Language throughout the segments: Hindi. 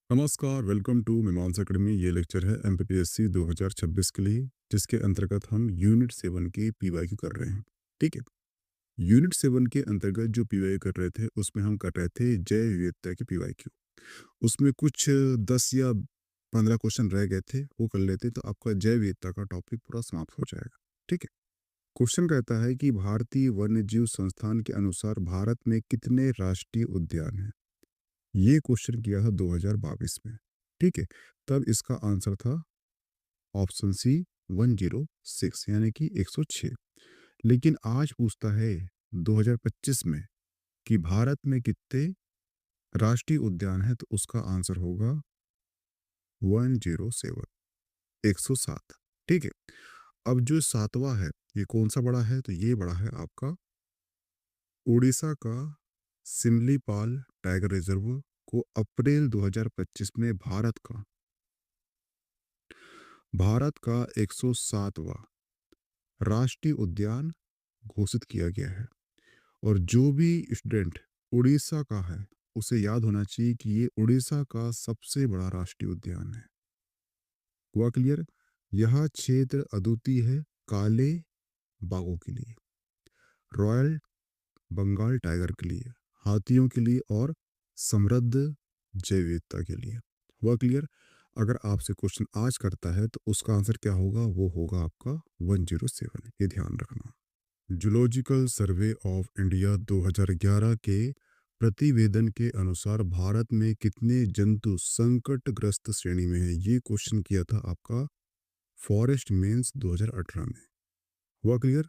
नमस्कार, वेलकम टू मीमांसा अकेडमी। ये लेक्चर है एमपीपीएससी 2026 के लिए, जिसके अंतर्गत हम यूनिट 7 की पीवाईक्यू कर रहे हैं। ठीक है। यूनिट 7 के अंतर्गत जो पीवाईक्यू कर रहे थे, उसमें हम कर रहे थे जैव विविधता की पीवाईक्यू। उसमें कुछ 10 या 15 क्वेश्चन रह गए थे, वो कर लेते तो आपका जैव विविधता का टॉपिक पूरा समाप्त हो जाएगा। ठीक है। क्वेश्चन कहता है कि भारतीय वन्यजीव संस्थान के अनुसार भारत में कितने राष्ट्रीय उद्यान हैं। ये क्वेश्चन किया था 2022 में। ठीक है। तब इसका आंसर था ऑप्शन सी 106 यानी कि 106। लेकिन आज पूछता है 2025 में कि भारत में कितने राष्ट्रीय उद्यान है, तो उसका आंसर होगा 107, 107। ठीक है। अब जो सातवां है, ये कौन सा बड़ा है, तो ये बड़ा है आपका उड़ीसा का सिमलीपाल टाइगर रिजर्व को अप्रैल 2025 में भारत का 107वां राष्ट्रीय उद्यान घोषित किया गया है। और जो भी स्टूडेंट उड़ीसा का है, उसे याद होना चाहिए कि ये उड़ीसा का सबसे बड़ा राष्ट्रीय उद्यान है। हुआ क्लियर? यह क्षेत्र अद्वितीय है काले बाघों के लिए, रॉयल बंगाल टाइगर के लिए, हाथियों के लिए और समृद्ध जैव विविधता के लिए। हुआ क्लियर? अगर आपसे क्वेश्चन आज करता है, तो उसका आंसर क्या होगा? वो होगा आपका 107। ये ध्यान रखना। जूलॉजिकल सर्वे ऑफ इंडिया 2011 के प्रतिवेदन के अनुसार भारत में कितने जंतु संकटग्रस्त श्रेणी में है। ये क्वेश्चन किया था आपका फॉरेस्ट मेंस 2018 में। हुआ क्लियर?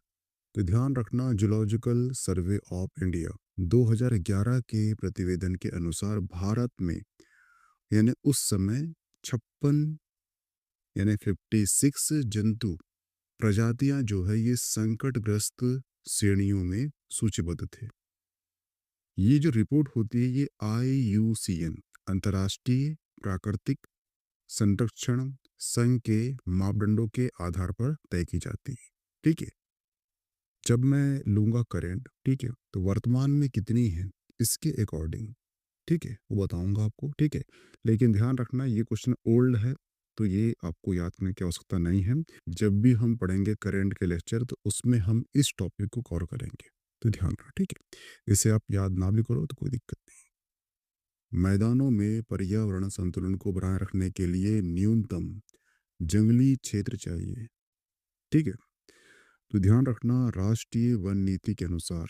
तो ध्यान रखना, जूलॉजिकल सर्वे ऑफ इंडिया 2011 के प्रतिवेदन के अनुसार भारत में यानी उस समय 56 यानी 56 जंतु प्रजातियां जो है ये संकटग्रस्त श्रेणियों में सूचीबद्ध थे। ये जो रिपोर्ट होती है, ये IUCN अंतर्राष्ट्रीय प्राकृतिक संरक्षण संघ के मापदंडों के आधार पर तय की जाती है। ठीक है। जब मैं लूंगा करेंट, ठीक है, तो वर्तमान में कितनी है इसके अकॉर्डिंग, ठीक है, वो बताऊंगा आपको। ठीक है। लेकिन ध्यान रखना, ये क्वेश्चन ओल्ड है, तो ये आपको याद करने की आवश्यकता नहीं है। जब भी हम पढ़ेंगे करंट के लेक्चर, तो उसमें हम इस टॉपिक को कवर करेंगे, तो ध्यान रखना। ठीक है। इसे आप याद ना भी करो तो कोई दिक्कत नहीं। मैदानों में पर्यावरण संतुलन को बनाए रखने के लिए न्यूनतम जंगली क्षेत्र चाहिए। ठीक है। तो ध्यान रखना, राष्ट्रीय वन नीति के अनुसार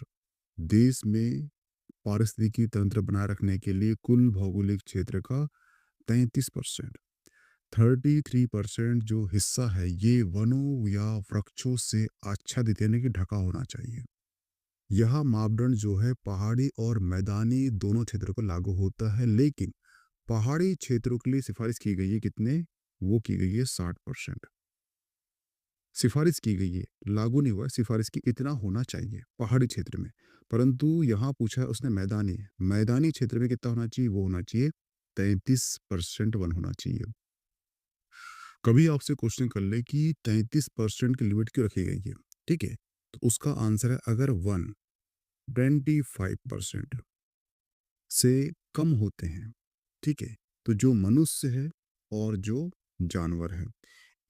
देश में पारिस्थितिकी तंत्र बनाए रखने के लिए कुल भौगोलिक क्षेत्र का 33%, 33% जो हिस्सा है, ये वनों या वृक्षों से आच्छादित यानी कि ढका होना चाहिए। यह मापदंड जो है पहाड़ी और मैदानी दोनों क्षेत्रों को लागू होता है, लेकिन पहाड़ी क्षेत्रों के लिए सिफारिश की गई है कितने? वो की गई है 60%। सिफारिश की गई है, लागू नहीं हुआ है। सिफारिश की इतना होना चाहिए पहाड़ी क्षेत्र में, परंतु यहाँ पूछा है उसने मैदानी क्षेत्र में कितना होना चाहिए? वो होना चाहिए 33% वन होना चाहिए। कभी आपसे क्वेश्चन कर ले कि 33% की लिमिट क्यों रखी गई है, ठीक है, तो उसका आंसर है अगर वन 25% से कम होते हैं, ठीक है, तो जो मनुष्य है और जो जानवर है,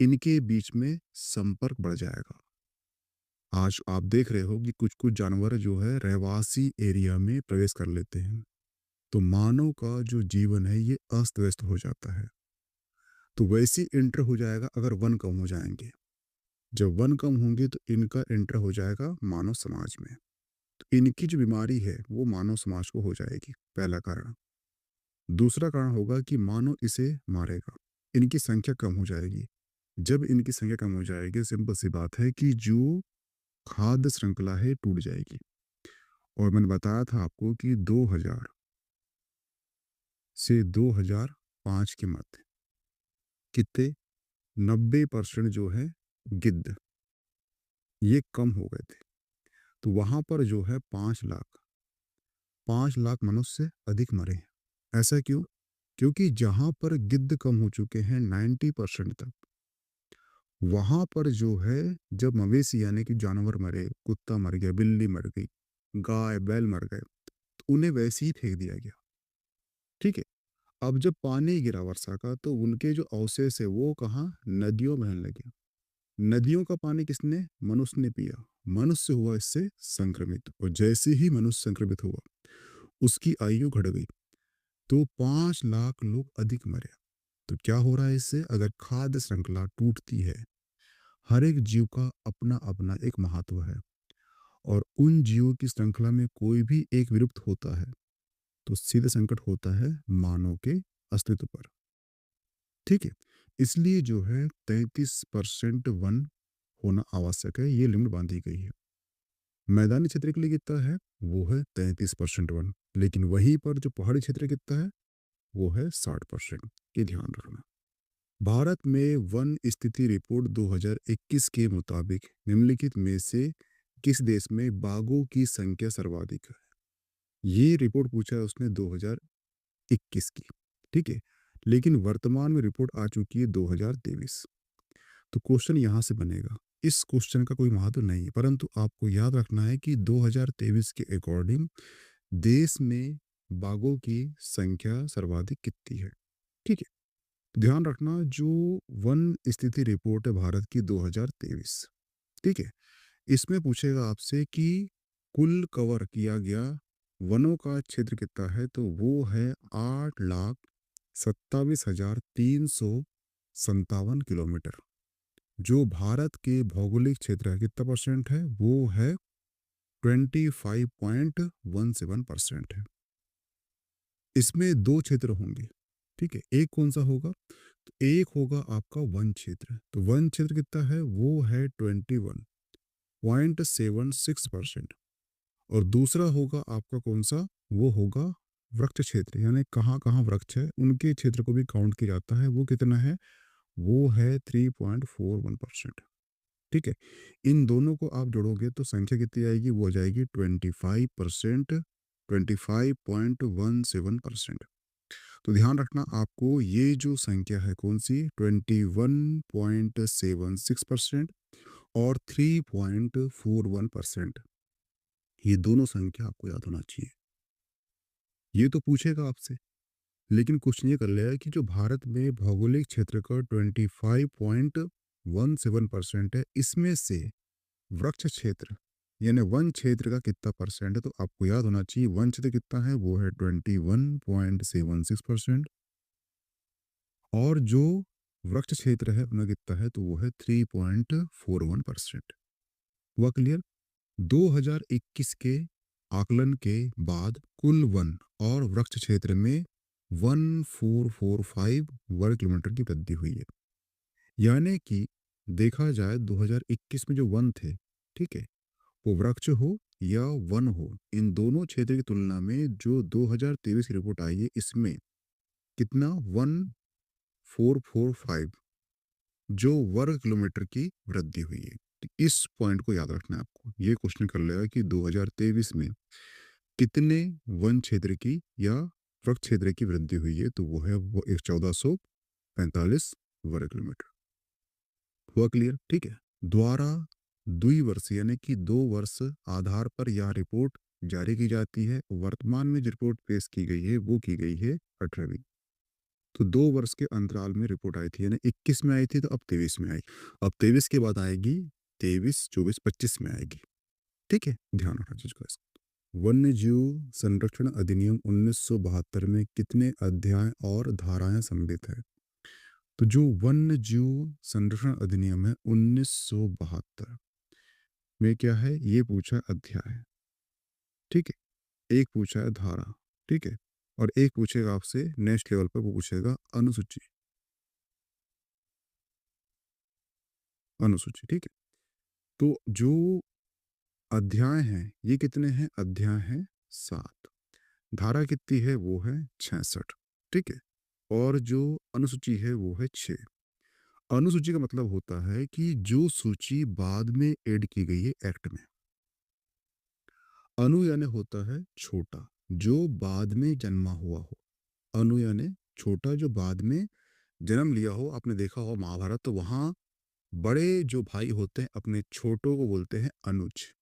इनके बीच में संपर्क बढ़ जाएगा। आज आप देख रहे हो कि कुछ कुछ जानवर जो है रहवासी एरिया में प्रवेश कर लेते हैं, तो मानव का जो जीवन है ये अस्त व्यस्त हो जाता है। तो वैसे इंटर हो जाएगा अगर वन कम हो जाएंगे। जब वन कम होंगे तो इनका इंटर हो जाएगा मानव समाज में, तो इनकी जो बीमारी है वो मानव समाज को हो जाएगी, पहला कारण। दूसरा कारण होगा कि मानव इसे मारेगा, इनकी संख्या कम हो जाएगी। जब इनकी संख्या कम हो जाएगी, सिंपल सी बात है कि जो खाद्य श्रृंखला है टूट जाएगी। और मैंने बताया था आपको कि 2000 से 2005 के मध्य कितने 90% जो है गिद्ध ये कम हो गए थे। तो वहां पर जो है 5 लाख मनुष्य अधिक मरे हैं। ऐसा क्यों? क्योंकि जहां पर गिद्ध कम हो चुके हैं 90% तक, वहां पर जो है जब मवेशी यानी कि जानवर मरे, कुत्ता मर गया, बिल्ली मर गई, गाय बैल मर गए, तो उन्हें वैसे ही फेंक दिया गया। ठीक है। अब जब पानी गिरा वर्षा का तो उनके जो अवशेष है वो कहाँ नदियों में बहने लगे। नदियों का पानी किसने मनुष्य ने पिया। मनुष्य हुआ इससे संक्रमित और जैसे ही मनुष्य संक्रमित हुआ उसकी आयु घट गई तो 5 लाख लोग अधिक मरे। तो क्या हो रहा है इससे अगर खाद्य श्रृंखला टूटती है हर एक जीव का अपना अपना एक महत्व है और उन जीवों की श्रृंखला में कोई भी एक विलुप्त होता है तो सीधे संकट होता है मानव के अस्तित्व पर। ठीक है। इसलिए जो है 33% वन होना आवश्यक है ये लिमिट बांधी गई है। मैदानी क्षेत्र के लिए कितना है वो है 33% वन लेकिन वहीं पर जो पहाड़ी क्षेत्र कितना है वो है 60%। ये ध्यान रखना। भारत में वन स्थिति रिपोर्ट 2021 के मुताबिक निम्नलिखित में से किस देश में बाघों की संख्या सर्वाधिक है। ये रिपोर्ट पूछा है उसने 2021 की। ठीक है। लेकिन वर्तमान में रिपोर्ट आ चुकी है 2023। तो क्वेश्चन यहाँ से बनेगा। इस क्वेश्चन का कोई महत्व नहीं है परंतु आपको याद रखना है कि 2023 के अकॉर्डिंग देश में बाघों की संख्या सर्वाधिक कितनी है। ठीक है। ध्यान रखना जो वन स्थिति रिपोर्ट है भारत की 2023। ठीक है। इसमें पूछेगा आपसे कि कुल कवर किया गया वनों का क्षेत्र कितना है तो वो है 8,27,357 किलोमीटर। जो भारत के भौगोलिक क्षेत्र है कितना परसेंट है वो है 25.17% है। इसमें दो क्षेत्र होंगे। ठीक है। एक कौन सा होगा तो एक होगा आपका वन क्षेत्र। तो वन क्षेत्र कितना है वो है 21.76%। और दूसरा होगा आपका कौन सा वो होगा वृक्ष क्षेत्र यानी कहाँ कहाँ वृक्ष है उनके क्षेत्र को भी काउंट किया जाता है वो कितना है वो है 3.41%। ठीक है। इन दोनों को आप जोड़ोगे तो संख्या कितनी आएगी वो आ जाएगी 25%। 25.17%। तो ध्यान रखना आपको ये जो संख्या है कौन सी 21.76% और 3.41% ये दोनों संख्या आपको याद होना चाहिए। ये तो पूछेगा आपसे लेकिन क्वेश्चन ये कर लेगा कि जो भारत में भौगोलिक क्षेत्र का 25.17% है इसमें से वृक्ष क्षेत्र यानी वन क्षेत्र का कितना परसेंट है तो आपको याद होना चाहिए वन क्षेत्र कितना है वो है 21.76% और जो वृक्ष क्षेत्र है अपना कितना है तो वो है 3.41%। हुआ क्लियर। 2021 के आकलन के बाद कुल वन और वृक्ष क्षेत्र में 1445 वर्ग किलोमीटर की वृद्धि हुई है। यानी कि देखा जाए 2021 में जो वन थे ठीक है वो वृक्ष हो या वन हो इन दोनों क्षेत्र की तुलना में जो 2023 की रिपोर्ट आई है इसमें कितना 1445 जो वर्ग किलोमीटर की वृद्धि हुई है। तो इस पॉइंट को याद रखना है आपको। ये क्वेश्चन कर लेगा कि 2023 में कितने वन क्षेत्र की या वृक्ष क्षेत्र की वृद्धि हुई है तो वो है वो 1445 वर्ग किलोमीटर। हुआ क्लियर। ठीक है। द्वारा द्विवर्षीय यानी कि 2 वर्ष आधार पर यह रिपोर्ट जारी की जाती है। वर्तमान में जो रिपोर्ट पेश की गई है वो की गई है 18वीं। तो 2 वर्ष के अंतराल में रिपोर्ट आई थी यानी 21 में आई थी तो अब 23 में आई। अब 23 के बाद आएगी 23 24 25 में आएगी। ठीक है। ध्यान रखना चीज का। वन्य जीव संरक्षण अधिनियम 1972 में कितने अध्याय और धाराएं सम्मिलित है। तो जो वन्य जीव संरक्षण अधिनियम है 1972 में क्या है ये पूछा अध्याय। ठीक है। एक पूछा है धारा। ठीक है। और एक पूछेगा आपसे नेक्स्ट लेवल पर वो पूछेगा अनुसूची। अनुसूची। ठीक है। तो जो अध्याय हैं ये कितने हैं अध्याय हैं 7। धारा कितनी है वो है 66। ठीक है। और जो अनुसूची है वो है 6। अनुसूची का मतलब होता है कि जो सूची बाद में ऐड की गई है एक्ट में। अनु यानी होता है छोटा जो बाद में जन्मा हुआ हो। अनु यानी छोटा जो बाद में जन्म लिया हो। आपने देखा हो महाभारत तो वहां बड़े जो भाई होते हैं अपने छोटों को बोलते हैं अनुज।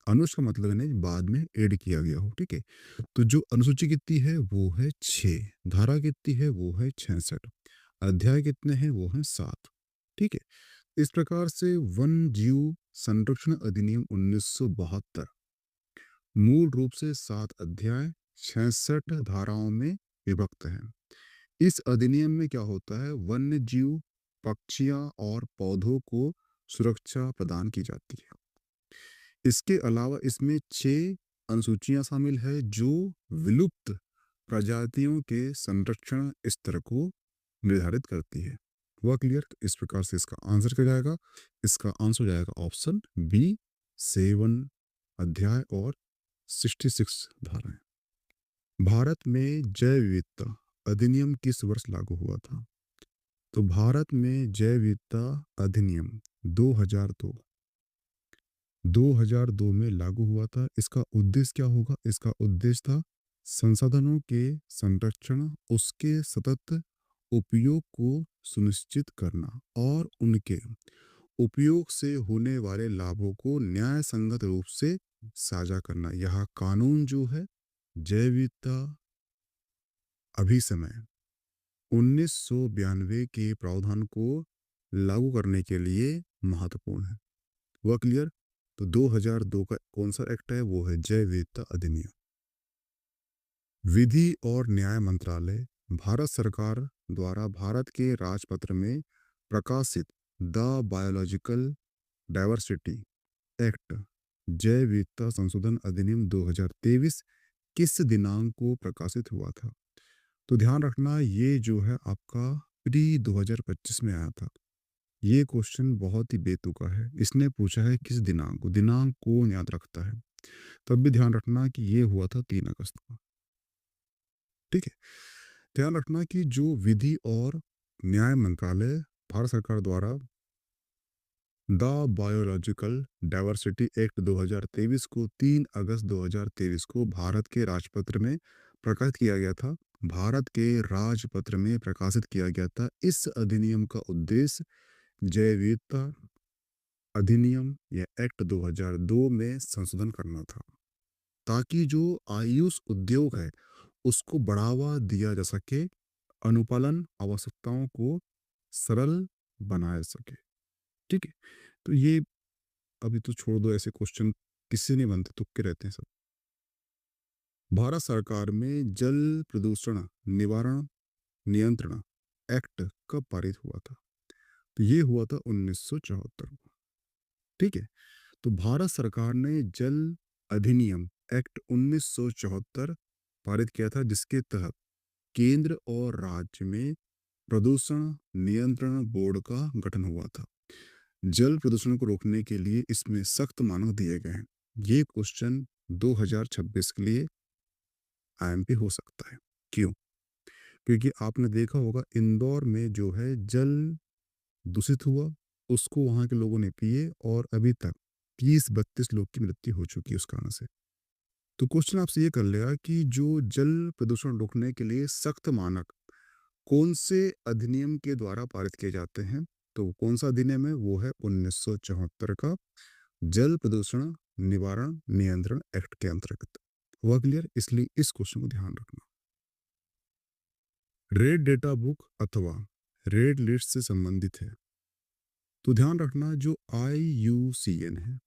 अनुज का मतलब है नहीं बाद में ऐड किया गया हो, ठीक है। तो जो अनुसूची कितनी है वो है 6, धारा कितनी है वो है 66, अध्याय कितने हैं वो हैं 7, ठीक है। इस प्रकार से वन जीव संरक्षण अधिनियम 1972 मूल रूप से 7 अध्याय 66 धाराओं में विभक्त है। इस अधिनियम में क्या होता है, वन्य जीव, पक्षियां और पौधों को सुरक्षा प्रदान की जाती है। इसके अलावा इसमें 6 अनुसूचियां शामिल है जो विलुप्त प्रजातियों के संरक्षण स्तर को निर्धारित करती है। हुआ क्लियर? तो इस प्रकार से इसका आंसर क्या जाएगा, इसका आंसर हो जाएगा ऑप्शन बी, 7 अध्याय और 66 धाराएं। भारत में जैव विविधता अधिनियम किस वर्ष लागू हुआ था? तो भारत में जैव विविधता अधिनियम 2002 2002 में लागू हुआ था। इसका उद्देश्य क्या होगा? इसका उद्देश्य था संसाधनों के संरक्षण, उसके सतत उपयोग को सुनिश्चित करना और उनके उपयोग से होने वाले लाभों को न्याय संगत रूप से साझा करना। यह कानून जो है जैव विविधता अभिसमय 1992 के प्रावधान को लागू करने के लिए महत्वपूर्ण है। हुआ क्लियर? तो 2002 का कौन सा एक्ट है वो है जैव विविधता अधिनियम। विधि और न्याय मंत्रालय भारत सरकार द्वारा भारत के राजपत्र में प्रकाशित द बायोलॉजिकल डाइवर्सिटी एक्ट जैव विविधता संशोधन अधिनियम 2023 किस दिनांक को प्रकाशित हुआ था? तो ध्यान रखना ये जो है आपका प्री 2025 में आया था। ये क्वेश्चन बहुत ही बेतुका है। इसने पूछा है किस दिनांक को, दिनांक कौन याद रखता है? तब भी ध्यान रखना कि ये हुआ था 3 अगस्त को, ठीक है। ध्यान रखना कि जो विधि और न्याय मंत्रालय भारत सरकार द्वारा द बायोलॉजिकल डाइवर्सिटी एक्ट 2023 को 3 अगस्त 2023 को भारत के राजपत्र में प्रकाशित किया गया था। भारत के राजपत्र में प्रकाशित किया गया था। इस अधिनियम का उद्देश्य जैव विविधता अधिनियम या एक्ट 2002 में संशोधन करना था ताकि जो आयुष उद्योग है उसको बढ़ावा दिया जा सके, अनुपालन आवश्यकताओं को सरल बनाया सके, ठीक है। तो ये अभी तो छोड़ दो, ऐसे क्वेश्चन किससे नहीं बनते, तुक्के रहते हैं सब। भारत सरकार में जल प्रदूषण निवारण नियंत्रण एक्ट कब पारित हुआ था? तो ये हुआ था 1974 में, ठीक है। तो भारत सरकार ने जल अधिनियम एक्ट 1974 पारित किया था जिसके तहत केंद्र और राज्य में प्रदूषण नियंत्रण बोर्ड का गठन हुआ था। जल प्रदूषण को रोकने के लिए इसमें सख्त मानक दिए गए हैं। ये क्वेश्चन 2026 के लिए आईएमपी हो सकता है। क्यों? क्योंकि आपने देखा होगा इंदौर में जो है जल दूषित हुआ, उसको वहां के लोगों ने पिए और अभी तक 30-32 लोग की मृत्यु हो चुकी है उस कारण से। तो क्वेश्चन आपसे ये कर लेगा कि जो जल प्रदूषण रोकने के लिए सख्त मानक कौन से अधिनियम के द्वारा पारित किए जाते हैं? तो कौन सा अधिनियम है वो है 1974 का जल प्रदूषण निवारण नियंत्रण एक्ट के अंतर्गत। हुआ क्लियर? इसलिए इस क्वेश्चन को ध्यान रखना। रेड डेटा बुक अथवा रेड लिस्ट से संबंधित है। तो ध्यान रखना जो IUCN है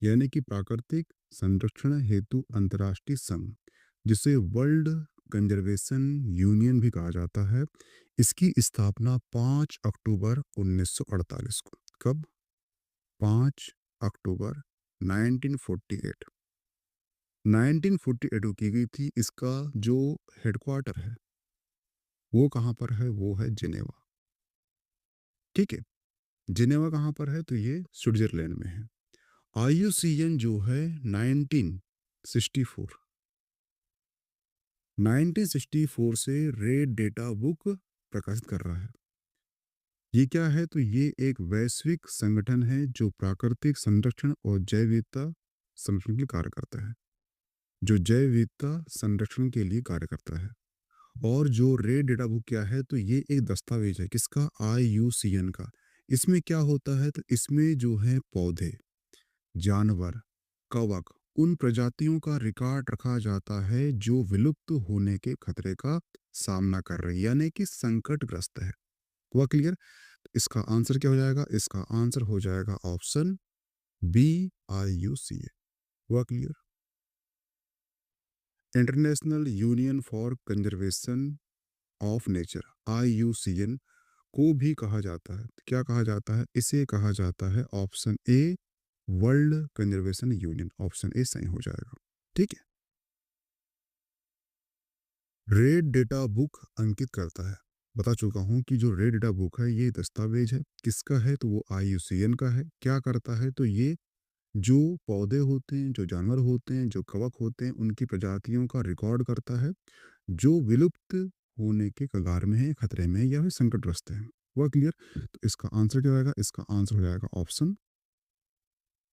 यानी कि प्राकृतिक संरक्षण हेतु अंतर्राष्ट्रीय संघ, जिसे वर्ल्ड कंजर्वेशन यूनियन भी कहा जाता है, इसकी स्थापना 5 अक्टूबर 1948 को, कब? 5 अक्टूबर 1948 1948 को की गई थी। इसका जो हेडक्वार्टर है वो कहाँ पर है? वो है जिनेवा, ठीक है। जिनेवा कहाँ पर है? तो ये स्विट्जरलैंड में है। IUCN जो है 1964 1964 से रेड डेटा बुक प्रकाशित कर रहा है। ये क्या है? तो ये एक वैश्विक संगठन है जो प्राकृतिक संरक्षण और जैव विविधता संरक्षण के कार्य करता है, जो जैव विविधता संरक्षण के लिए कार्य करता है। और जो रेड डेटा बुक क्या है? तो ये एक दस्तावेज है किसका? IUCN का। इसमें क्या होता है? तो इसमें जो है पौधे, जानवर, कवक उन प्रजातियों का रिकॉर्ड रखा जाता है जो विलुप्त होने के खतरे का सामना कर रही है, यानी कि संकटग्रस्त है। हुआ क्लियर? इसका आंसर क्या हो जाएगा? इसका आंसर हो जाएगा ऑप्शन बी, IUCN। हुआ clear? International union for conservation of nature, IUCN को भी कहा जाता है, क्या कहा जाता है? इसे कहा जाता है option A, world conservation union. Option A सही हो जाएगा। ठीक है। रेड डेटा बुक अंकित करता है। बता चुका हूं कि जो रेड डेटा बुक है ये दस्तावेज है, किसका है? तो वो IUCN का है। क्या करता है? तो ये जो पौधे होते हैं, जो जानवर होते हैं, जो कवक होते हैं, उनकी प्रजातियों का रिकॉर्ड करता है जो विलुप्त होने के कगार में है, खतरे में है या फिर संकटग्रस्त है। हुआ क्लियर? तो इसका आंसर क्या होगा? इसका आंसर हो जाएगा ऑप्शन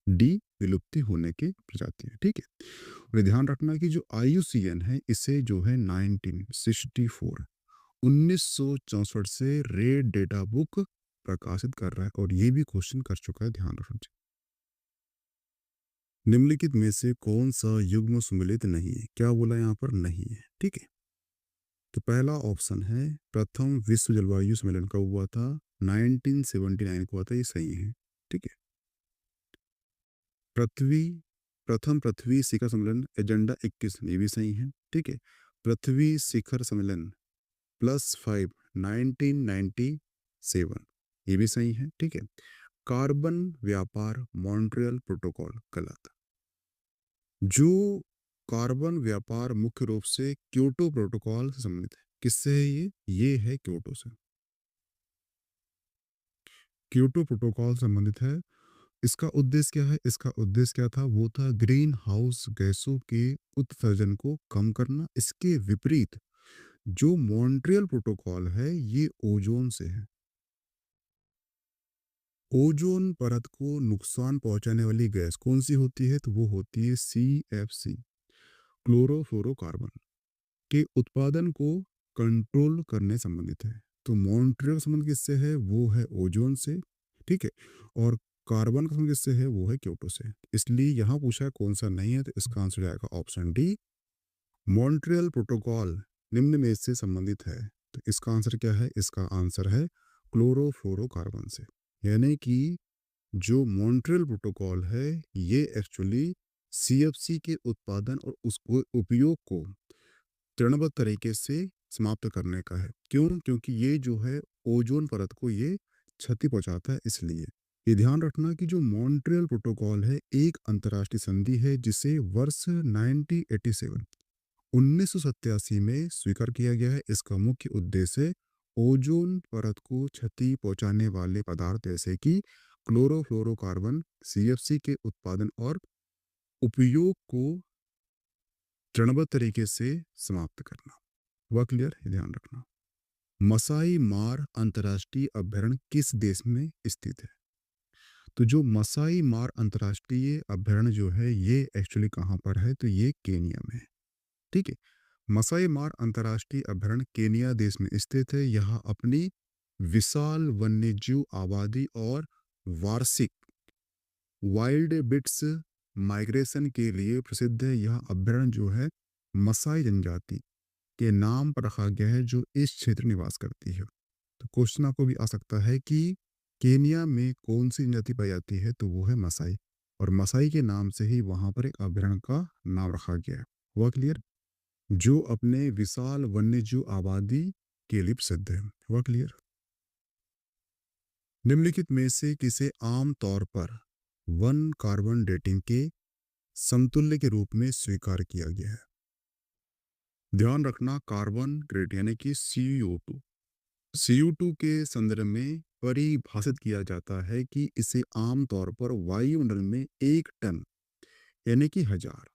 डी, विलुप्ति होने की प्रजाति है। ठीक है। और ये ध्यान रखना कि जो IUCN है इसे जो है 1964 1964 से रेड डेटा बुक प्रकाशित कर रहा है, और ये भी क्वेश्चन कर चुका है, ध्यान रखना चाहिए। निम्नलिखित में से कौन सा युग्म सुमेलित नहीं है? क्या बोला यहाँ पर? नहीं है। ठीक है। तो पहला ऑप्शन है प्रथम विश्व जलवायु सम्मेलन कब हुआ था? 1979 को हुआ था, ये सही है। ठीक है। पृथ्वी प्रथम पृथ्वी शिखर सम्मेलन एजेंडा 21, ये भी सही है। ठीक है। पृथ्वी शिखर सम्मेलन +5 1997, ये भी सही है। ठीक है। कार्बन व्यापार मॉन्ट्रियल प्रोटोकॉल, गलत। जो कार्बन व्यापार मुख्य रूप से क्योटो प्रोटोकॉल से संबंधित है। किससे है ये है क्योटो से। क्योटो प्रोटोकॉल संबंधित है। इसका उद्देश्य क्या है? इसका उद्देश्य क्या था? वो था ग्रीन हाउस गैसों के उत्सर्जन को कम करना। इसके विपरीत जो मॉन्ट्रियल प्रोटोकॉल है ये ओजोन से है। ओजोन परत को नुकसान पहुंचाने वाली गैस कौन सी होती है? तो वो होती है CFC, क्लोरोफ्लोरोकार्बन के उत्पादन को कंट्रोल करने संबंधित है। तो मॉन्ट्रियल संबंध किससे है? वो है ओजोन से। ठीक है। और कार्बन का संबंध किससे है? वो है क्योटो से। इसलिए यहाँ पूछा है कौन सा नहीं है, तो इसका आंसर जाएगा ऑप्शन डी, मॉन्ट्रियल प्रोटोकॉल निम्न में से संबंधित है। तो इसका आंसर क्या है? इसका आंसर है क्लोरोफ्लोरोकार्बन से। यानी कि जो मॉन्ट्रियल प्रोटोकॉल है ये एक्चुअली CFC के उत्पादन और उसको उपयोग को चरणबद्ध तरीके से समाप्त करने का है। क्यों? क्योंकि ये जो है ओजोन परत को ये क्षति पहुंचाता है, इसलिए। ये ध्यान रखना कि जो मॉन्ट्रियल प्रोटोकॉल है एक अंतर्राष्ट्रीय संधि है जिसे वर्ष 1987 1987 में स्वीकार किया गया है। इसका मुख्य उद्देश्य ओजोन परत को क्षति पहुंचाने वाले पदार्थ जैसे कि क्लोरोफ्लोरोकार्बन CFC के उत्पादन और उपयोग को चरणबद्ध तरीके से समाप्त करना। हुआ क्लियर? ये ध्यान रखना। मसाई मार अंतर्राष्ट्रीय अभयारण्य किस देश में स्थित है? तो जो मसाई मार अंतर्राष्ट्रीय अभयारण्य जो है ये एक्चुअली कहाँ पर है? तो ये केनिया में है। ठीक है। मसाई मार अंतर्राष्ट्रीय अभयारण्य केनिया देश में स्थित है। यहाँ अपनी विशाल वन्यजीव आबादी और वार्षिक वाइल्ड बिट्स माइग्रेशन के लिए प्रसिद्ध है। यह अभयारण्य जो है मसाई जनजाति के नाम पर रखा गया है जो इस क्षेत्र में निवास करती है। तो क्वेश्चन आपको भी आ सकता है कि केनिया में कौन सी जनजाति पाई जाती है? तो वो है मसाई, और मसाई के नाम से ही वहां पर एक अभयारण्य का नाम रखा गया है। हुआ क्लियर? जो अपने विशाल वन्यजीव आबादी के लिए प्रसिद्ध है। हुआ क्लियर? निम्नलिखित में से किसे आम तौर पर वन कार्बन डेटिंग के समतुल्य के रूप में स्वीकार किया गया है? ध्यान रखना, कार्बन क्रेडिट यानी कि CO2 के संदर्भ में परिभाषित किया जाता है कि इसे आमतौर पर वायुमंडल में 1 टन यानी कि हजार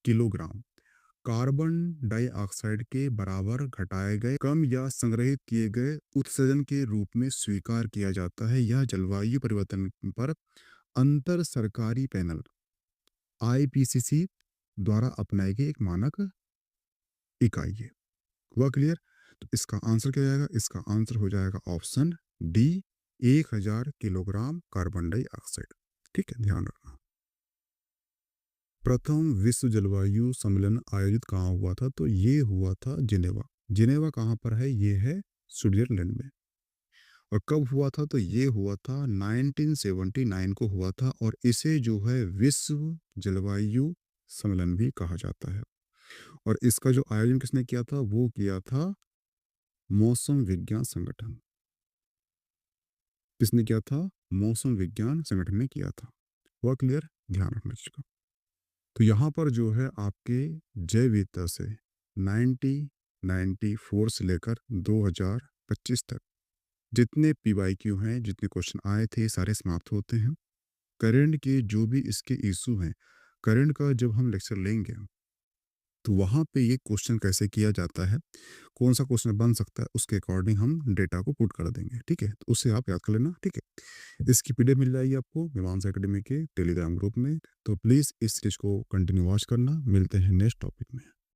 किलोग्राम कार्बन डाइऑक्साइड के बराबर घटाए गए, कम या संग्रहित किए गए उत्सर्जन के रूप में स्वीकार किया जाता है। यह जलवायु परिवर्तन पर अंतर सरकारी पैनल IPCC द्वारा अपनाई गई एक मानक इकाई है। हुआ क्लियर? तो इसका आंसर क्या जाएगा? इसका आंसर हो जाएगा option D, 1000 kilogram carbon dioxide. ठीक है, ध्यान रखना। प्रथम विश्व जलवायु सम्मेलन आयोजित कहाँ हुआ था? तो ये हुआ था जिनेवा। जिनेवा कहाँ पर है? ये है स्विट्जरलैंड में। और कब हुआ था? तो ये हुआ था 1979 को हुआ था, और इसे जो है विश्व जलवायु सम्मेलन भी कहा जाता है। और इसका जो आयोजन किसने किया था? वो किया था मौसम विज्ञान संगठन। किसने किया था? मौसम विज्ञान संगठन ने किया था। हुआ क्लियर? ध्यान रखना इस चीज का। तो यहाँ पर जो है आपके जैव विविधता से 1994 से लेकर 2025 तक जितने पीवाईक्यू हैं, जितने क्वेश्चन आए थे, सारे समाप्त होते हैं। करंट के जो भी इसके इशू हैं, करंट का जब हम लेक्चर लेंगे तो वहाँ पे ये क्वेश्चन कैसे किया जाता है, कौन सा क्वेश्चन बन सकता है, उसके अकॉर्डिंग हम डेटा को पुट कर देंगे। ठीक है, तो उससे आप याद कर लेना। ठीक है, इसकी पीडीएफ मिल जाएगी आपको मीमांस एकेडमी के टेलीग्राम ग्रुप में। तो प्लीज़ इस चीज़ को कंटिन्यू वॉच करना। मिलते हैं नेक्स्ट टॉपिक में।